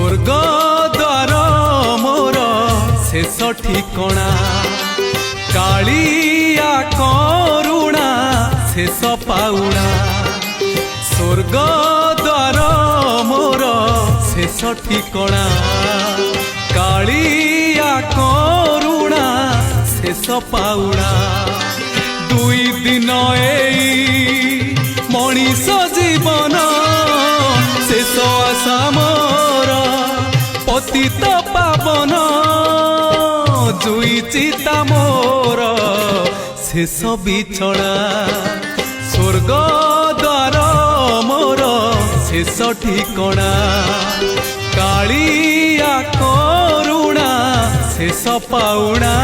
स्वर्ग द्वार मोर शेष ठिकणा कालिया करुणा शेष पाउणा स्वर्ग द्वार मोर शेष ठिकणा कालिया करुणा शेष पाउणा दुई दिन एई मनीष जीवन शेष आशा मोर पतित पावन जुई चिता मोर शेष बिछड़ा स्वर्ग द्वार मोर शेष ठिकणा कालिया करुणा शेष पाउणा।